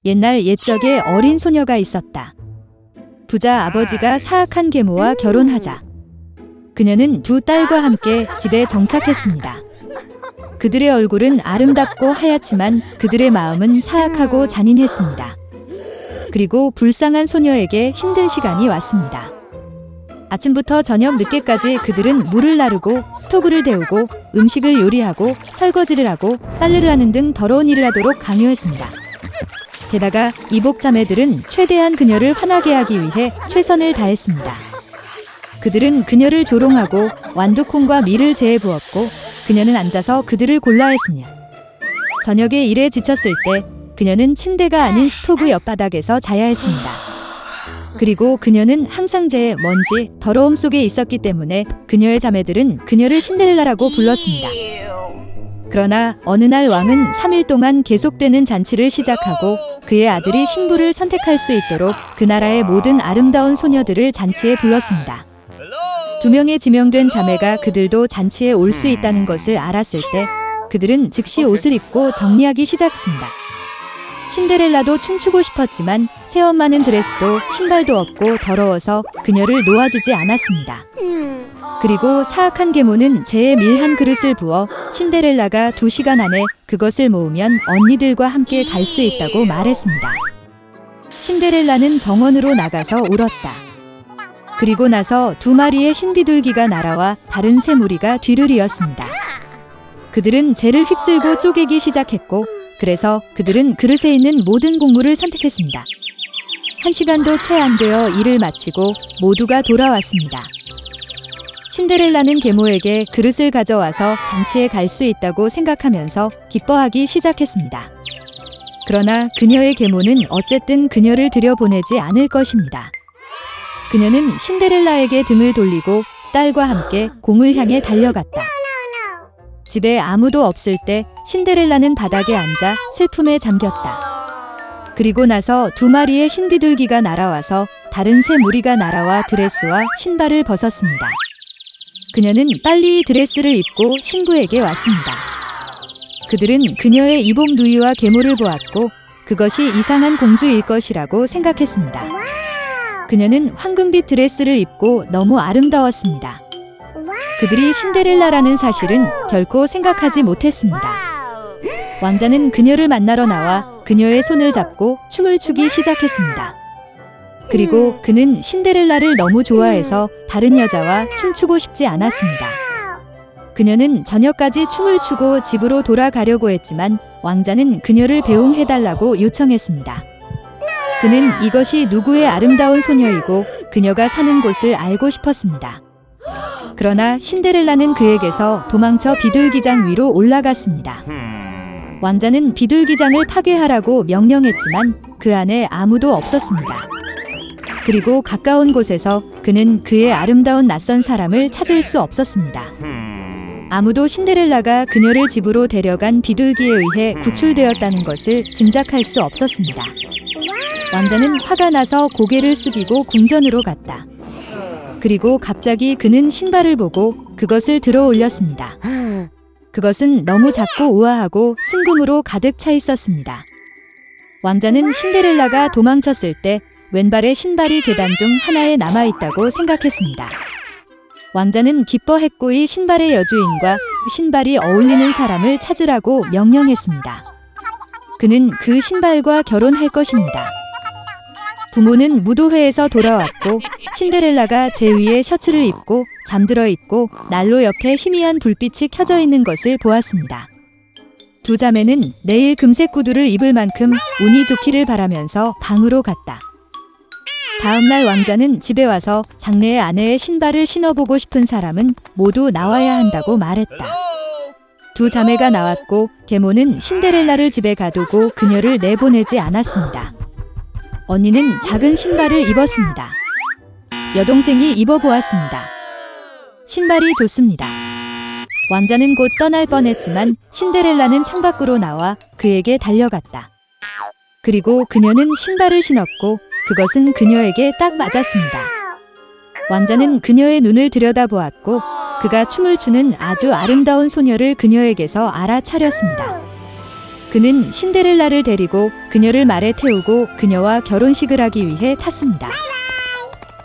옛날 옛적에 어린 소녀가 있었다. 부자 아버지가 사악한 계모와 결혼하자 그녀는 두 딸과 함께 집에 정착했습니다. 그들의 얼굴은 아름답고 하얗지만 그들의 마음은 사악하고 잔인했습니다. 그리고 불쌍한 소녀에게 힘든 시간이 왔습니다. 아침부터 저녁 늦게까지 그들은 물을 나르고 스토브를 데우고 음식을 요리하고 설거지를 하고 빨래를 하는 등 더러운 일을 하도록 강요했습니다. 게다가 이복 자매들은 최대한 그녀를 화나게 하기 위해 최선을 다했습니다. 그들은 그녀를 조롱하고 완두콩과 밀을 재에 부었고 그녀는 앉아서 그들을 골라했습니다. 저녁에 일에 지쳤을 때 그녀는 침대가 아닌 스토브 옆바닥에서 자야 했습니다. 그리고 그녀는 항상 재에 먼지, 더러움 속에 있었기 때문에 그녀의 자매들은 그녀를 신데렐라라고 불렀습니다. 그러나 어느 날 왕은 3일 동안 계속되는 잔치를 시작하고 그의 아들이 신부를 선택할 수 있도록 그 나라의 모든 아름다운 소녀들을 잔치에 불렀습니다. 2명의 지명된 자매가 그들도 잔치에 올 수 있다는 것을 알았을 때 그들은 즉시 옷을 입고 정리하기 시작했습니다. 신데렐라도 춤추고 싶었지만 새엄마는 드레스도 신발도 없고 더러워서 그녀를 놓아주지 않았습니다. 그리고 사악한 계모는 재에 밀 한 그릇을 부어 신데렐라가 2시간 안에 그것을 모으면 언니들과 함께 갈 수 있다고 말했습니다. 신데렐라는 정원으로 나가서 울었다. 그리고 나서 2마리의 흰 비둘기가 날아와 다른 세 무리가 뒤를 이었습니다. 그들은 재를 휩쓸고 쪼개기 시작했고 그래서 그들은 그릇에 있는 모든 곡물을 선택했습니다. 1시간도 채 안 되어 일을 마치고 모두가 돌아왔습니다. 신데렐라는 계모에게 그릇을 가져와서 잔치에 갈 수 있다고 생각하면서 기뻐하기 시작했습니다. 그러나 그녀의 계모는 어쨌든 그녀를 들여보내지 않을 것입니다. 그녀는 신데렐라에게 등을 돌리고 딸과 함께 공을 향해 달려갔다. 집에 아무도 없을 때 신데렐라는 바닥에 앉아 슬픔에 잠겼다. 그리고 나서 2마리의 흰 비둘기가 날아와서 다른 세 무리가 날아와 드레스와 신발을 벗었습니다. 그녀는 빨리 드레스를 입고 신부에게 왔습니다. 그들은 그녀의 이복 누이와 계모를 보았고 그것이 이상한 공주일 것이라고 생각했습니다. 그녀는 황금빛 드레스를 입고 너무 아름다웠습니다. 그들이 신데렐라라는 사실은 결코 생각하지 못했습니다. 왕자는 그녀를 만나러 나와 그녀의 손을 잡고 춤을 추기 시작했습니다. 그리고 그는 신데렐라를 너무 좋아해서 다른 여자와 춤추고 싶지 않았습니다. 그녀는 저녁까지 춤을 추고 집으로 돌아가려고 했지만 왕자는 그녀를 배웅해달라고 요청했습니다. 그는 이것이 누구의 아름다운 소녀이고 그녀가 사는 곳을 알고 싶었습니다. 그러나 신데렐라는 그에게서 도망쳐 비둘기장 위로 올라갔습니다. 왕자는 비둘기장을 파괴하라고 명령했지만 그 안에 아무도 없었습니다. 그리고 가까운 곳에서 그는 그의 아름다운 낯선 사람을 찾을 수 없었습니다. 아무도 신데렐라가 그녀를 집으로 데려간 비둘기에 의해 구출되었다는 것을 짐작할 수 없었습니다. 왕자는 화가 나서 고개를 숙이고 궁전으로 갔다. 그리고 갑자기 그는 신발을 보고 그것을 들어 올렸습니다. 그것은 너무 작고 우아하고 순금으로 가득 차 있었습니다. 왕자는 신데렐라가 도망쳤을 때 왼발의 신발이 계단 중 하나에 남아있다고 생각했습니다. 왕자는 기뻐했고 이 신발의 여주인과 신발이 어울리는 사람을 찾으라고 명령했습니다. 그는 그 신발과 결혼할 것입니다. 부모는 무도회에서 돌아왔고 신데렐라가 제 위에 셔츠를 입고 잠들어 있고 난로 옆에 희미한 불빛이 켜져 있는 것을 보았습니다. 2 자매는 내일 금색 구두를 입을 만큼 운이 좋기를 바라면서 방으로 갔다. 다음 날 왕자는 집에 와서 장래의 아내의 신발을 신어보고 싶은 사람은 모두 나와야 한다고 말했다. 2 자매가 나왔고 계모는 신데렐라를 집에 가두고 그녀를 내보내지 않았습니다. 언니는 작은 신발을 입었습니다. 여동생이 입어보았습니다. 신발이 좋습니다. 왕자는 곧 떠날 뻔했지만 신데렐라는 창밖으로 나와 그에게 달려갔다. 그리고 그녀는 신발을 신었고 그것은 그녀에게 딱 맞았습니다. 왕자는 그녀의 눈을 들여다보았고 그가 춤을 추는 아주 아름다운 소녀를 그녀에게서 알아차렸습니다. 그는 신데렐라를 데리고 그녀를 말에 태우고 그녀와 결혼식을 하기 위해 탔습니다.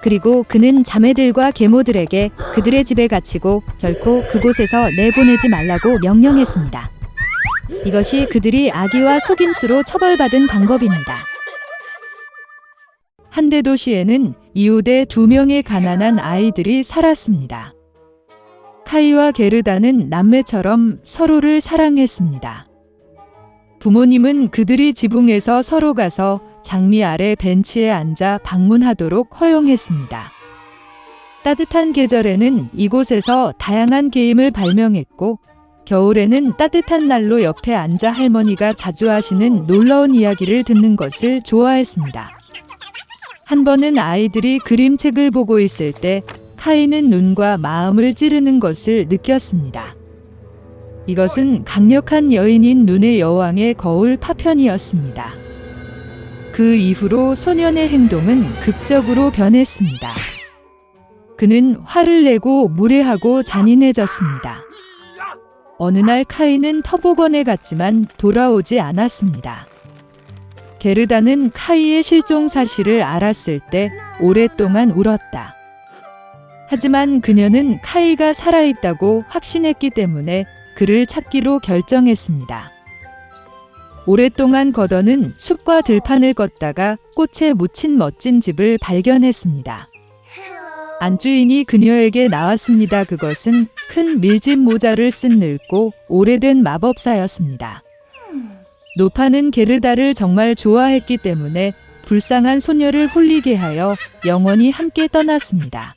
그리고 그는 자매들과 계모들에게 그들의 집에 갇히고 결코 그곳에서 내보내지 말라고 명령했습니다. 이것이 그들이 악의와 속임수로 처벌받은 방법입니다. 한데 도시에는 이웃에 2명의 가난한 아이들이 살았습니다. 카이와 게르다는 남매처럼 서로를 사랑했습니다. 부모님은 그들이 지붕에서 서로 가서 장미 아래 벤치에 앉아 방문하도록 허용했습니다. 따뜻한 계절에는 이곳에서 다양한 게임을 발명했고, 겨울에는 따뜻한 난로 옆에 앉아 할머니가 자주 하시는 놀라운 이야기를 듣는 것을 좋아했습니다. 한 번은 아이들이 그림책을 보고 있을 때 카이는 눈과 마음을 찌르는 것을 느꼈습니다. 이것은 강력한 여인인 눈의 여왕의 거울 파편이었습니다. 그 이후로 소년의 행동은 극적으로 변했습니다. 그는 화를 내고 무례하고 잔인해졌습니다. 어느 날 카이는 터보건에 갔지만 돌아오지 않았습니다. 게르다는 카이의 실종 사실을 알았을 때 오랫동안 울었다. 하지만 그녀는 카이가 살아있다고 확신했기 때문에 그를 찾기로 결정했습니다. 오랫동안 거더는 숲과 들판을 걷다가 꽃에 묻힌 멋진 집을 발견했습니다. 안주인이 그녀에게 나왔습니다. 그것은 큰 밀짚 모자를 쓴 늙고 오래된 마법사였습니다. 노파는 게르다를 정말 좋아했기 때문에 불쌍한 소녀를 홀리게 하여 영원히 함께 떠났습니다.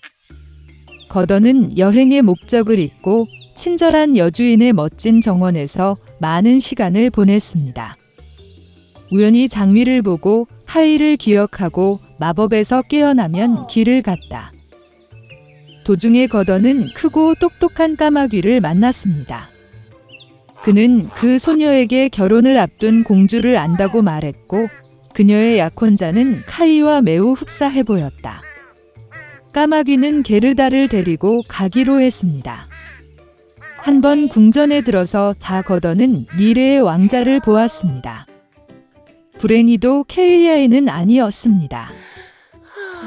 거더는 여행의 목적을 잊고 친절한 여주인의 멋진 정원에서 많은 시간을 보냈습니다. 우연히 장미를 보고 카이를 기억하고 마법에서 깨어나면 길을 갔다. 도중에 거더는 크고 똑똑한 까마귀를 만났습니다. 그는 그 소녀에게 결혼을 앞둔 공주를 안다고 말했고, 그녀의 약혼자는 카이와 매우 흡사해 보였다. 까마귀는 게르다를 데리고 가기로 했습니다. 한 번 궁전에 들어서 다 거더는 미래의 왕자를 보았습니다. 불행히도 케이아이는 아니었습니다.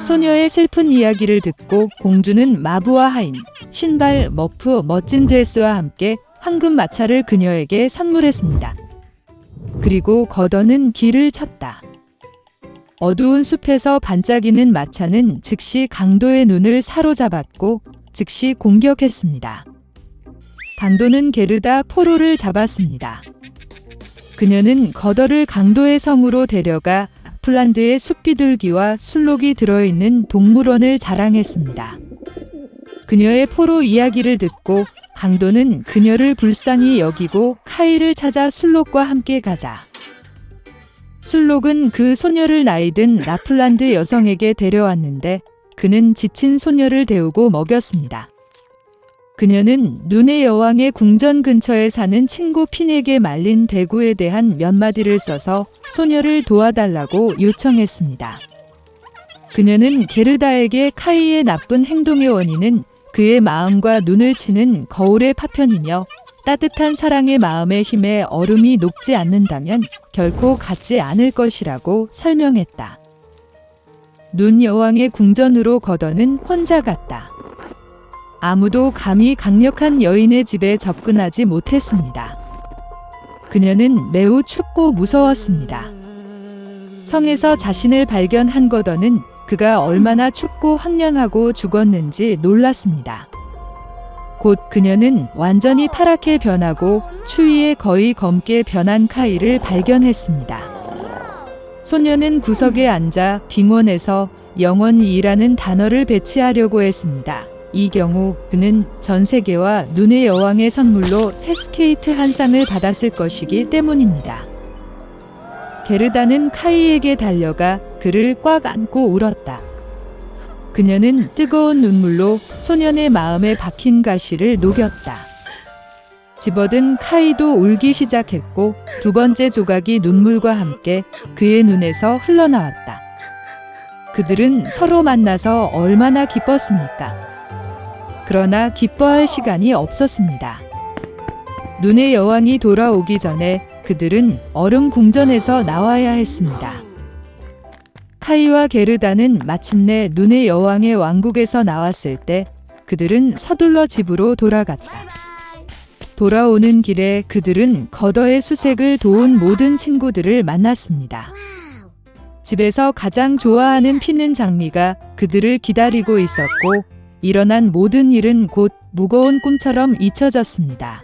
소녀의 슬픈 이야기를 듣고 공주는 마부와 하인, 신발, 머프, 멋진 드레스와 함께 황금 마차를 그녀에게 선물했습니다. 그리고 거더는 길을 쳤다. 어두운 숲에서 반짝이는 마차는 즉시 강도의 눈을 사로잡았고 즉시 공격했습니다. 강도는 게르다 포로를 잡았습니다. 그녀는 거더를 강도의 성으로 데려가 폴란드의 숲비둘기와 술록이 들어있는 동물원을 자랑했습니다. 그녀의 포로 이야기를 듣고 강도는 그녀를 불쌍히 여기고 카이를 찾아 술록과 함께 가자. 술록은 그 소녀를 나이든 라플란드 여성에게 데려왔는데 그는 지친 소녀를 데우고 먹였습니다. 그녀는 눈의 여왕의 궁전 근처에 사는 친구 핀에게 말린 대구에 대한 몇 마디를 써서 소녀를 도와달라고 요청했습니다. 그녀는 게르다에게 카이의 나쁜 행동의 원인은 그의 마음과 눈을 치는 거울의 파편이며 따뜻한 사랑의 마음의 힘에 얼음이 녹지 않는다면 결코 갖지 않을 것이라고 설명했다. 눈 여왕의 궁전으로 거더는 혼자 갔다. 아무도 감히 강력한 여인의 집에 접근하지 못했습니다. 그녀는 매우 춥고 무서웠습니다. 성에서 자신을 발견한 거더는 그가 얼마나 춥고 황량하고 죽었는지 놀랐습니다. 곧 그녀는 완전히 파랗게 변하고 추위에 거의 검게 변한 카이를 발견했습니다. 소녀는 구석에 앉아 빙원에서 영원이라는 단어를 배치하려고 했습니다. 이 경우 그는 전 세계와 눈의 여왕의 선물로 새 스케이트 한 쌍을 받았을 것이기 때문입니다. 게르다는 카이에게 달려가 그를 꽉 안고 울었다. 그녀는 뜨거운 눈물로 소년의 마음에 박힌 가시를 녹였다. 집어든 카이도 울기 시작했고 두 번째 조각이 눈물과 함께 그의 눈에서 흘러나왔다. 그들은 서로 만나서 얼마나 기뻤습니까? 그러나 기뻐할 시간이 없었습니다. 눈의 여왕이 돌아오기 전에 그들은 얼음 궁전에서 나와야 했습니다. 카이와 게르다는 마침내 눈의 여왕의 왕국에서 나왔을 때 그들은 서둘러 집으로 돌아갔다. 돌아오는 길에 그들은 거더의 수색을 도운 모든 친구들을 만났습니다. 집에서 가장 좋아하는 피는 장미가 그들을 기다리고 있었고 일어난 모든 일은 곧 무거운 꿈처럼 잊혀졌습니다.